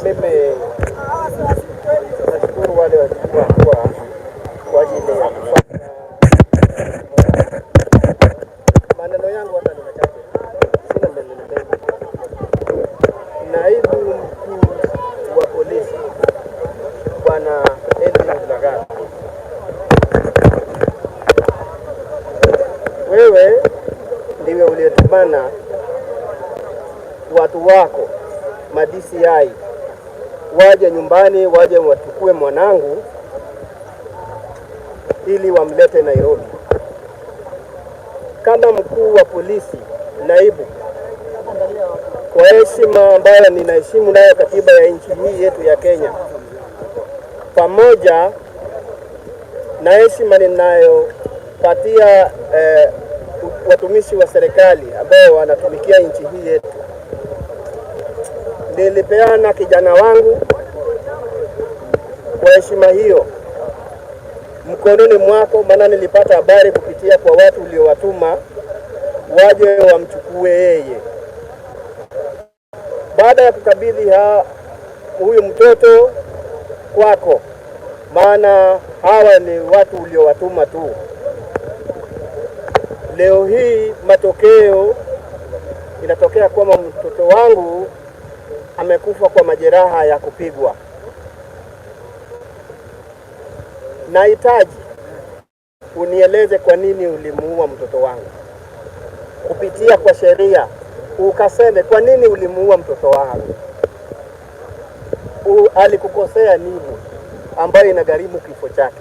Mimi nashukuru wale wachukua kwa ajili ya maneno yangu, hata ni machache, sina maneno mengi. Naibu mkuu wa polisi Bwana Eliud Lagat, wewe ndiwe uliyetumana watu wako DCI waje nyumbani, waje wachukue mwanangu ili wamlete Nairobi. Kama mkuu wa polisi naibu, kwa heshima ambayo ninaheshimu nayo katiba ya nchi hii yetu ya Kenya, pamoja na heshima ninayopatia watumishi wa serikali ambao wanatumikia nchi hii yetu, nilipeana kijana wangu kwa heshima hiyo mkononi mwako, maana nilipata habari kupitia kwa watu uliowatuma waje wamchukue yeye. Baada ya kukabidhi huyu mtoto kwako, maana hawa ni watu uliowatuma tu, leo hii matokeo inatokea kwamba mtoto wangu amekufa kwa majeraha ya kupigwa. Nahitaji unieleze kwa nini ulimuua mtoto wangu. Kupitia kwa sheria ukaseme kwa nini ulimuua mtoto wangu. Alikukosea nini ambayo inagharimu kifo chake?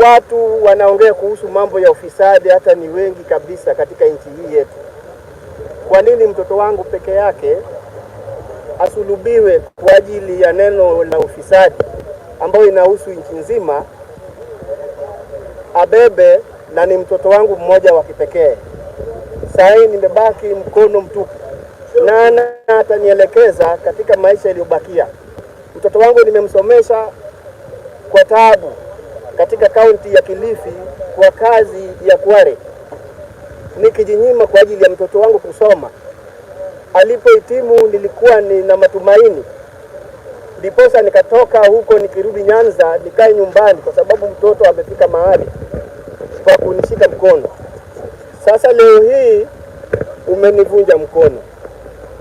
Watu wanaongea kuhusu mambo ya ufisadi, hata ni wengi kabisa katika nchi hii yetu. Kwa nini mtoto wangu peke yake asulubiwe kwa ajili ya neno la ufisadi ambayo inahusu nchi nzima, abebe na ni mtoto wangu mmoja wa kipekee? Sasa nimebaki mkono mtupu, na atanielekeza katika maisha yaliyobakia. Mtoto wangu nimemsomesha kwa taabu katika kaunti ya Kilifi kwa kazi ya Kware, nikijinyima kwa ajili ya mtoto wangu kusoma. Alipohitimu nilikuwa nina matumaini, ndiposa nikatoka huko nikirudi Nyanza nikae nyumbani, kwa sababu mtoto amefika mahali kwa kunishika mkono. Sasa leo hii umenivunja mkono,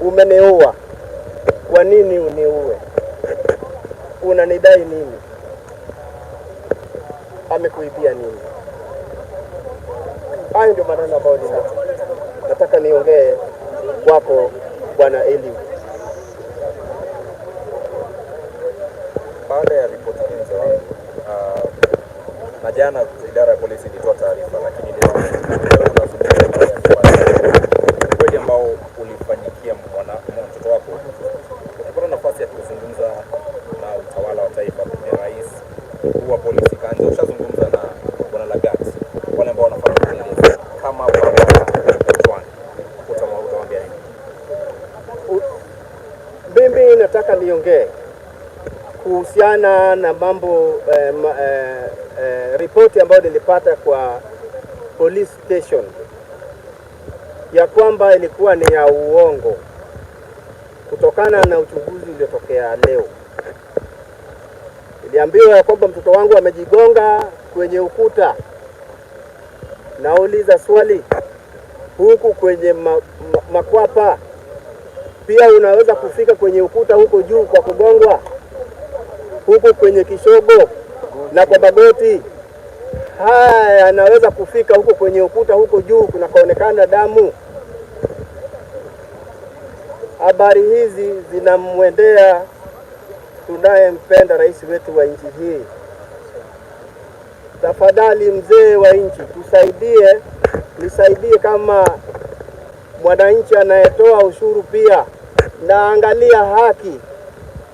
umeniua. Kwa nini uniue? Unanidai nini? Amekuibia nini? Hayo ndio maneno ambayo nataka niongee kwako Bwana Eliud. Baada ya ripoti hizo, na jana idara ya polisi ilitoa taarifa, lakini leo unazungumzia kweli ambao ulifanyikia mtoto wako. Unapata nafasi ya kuzungumza na utawala wa taifa, kwa rais wa polisi Kanja, ushazungumza na Bwana Lagat, wale ambao wanafanya upelelezi kama baba Juan, utawaambia nini? Mimi nataka niongee kuhusiana na mambo ripoti ambayo nilipata kwa police station ya kwamba ilikuwa ni ya uongo, kutokana na uchunguzi uliotokea leo. Niliambiwa ya kwamba mtoto wangu amejigonga kwenye ukuta. Nauliza swali, huku kwenye makwapa pia unaweza kufika kwenye ukuta huko juu kwa kugongwa? Huku kwenye kishogo na kwa magoti, haya anaweza kufika huko kwenye ukuta huko juu kunakoonekana damu? Habari hizi zinamwendea tunayempenda rais wetu wa nchi hii. Tafadhali mzee wa nchi, tusaidie, nisaidie kama mwananchi anayetoa ushuru pia, na angalia haki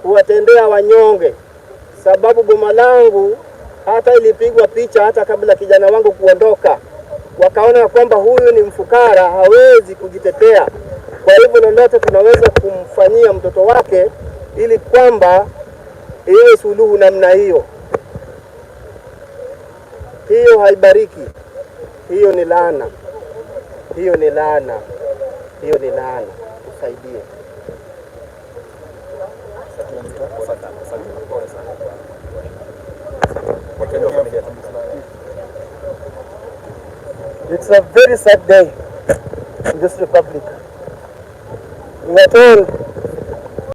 kuwatendea wanyonge, sababu boma langu hata ilipigwa picha hata kabla kijana wangu kuondoka. Wakaona kwamba huyu ni mfukara, hawezi kujitetea. Kwa hivyo lolote tunaweza kumfanyia mtoto wake ili kwamba iwe suluhu namna hiyo. Hiyo haibariki. Hiyo ni laana. Hiyo ni laana. Hiyo ni laana, tusaidie. It's a very sad day in this republic. We are told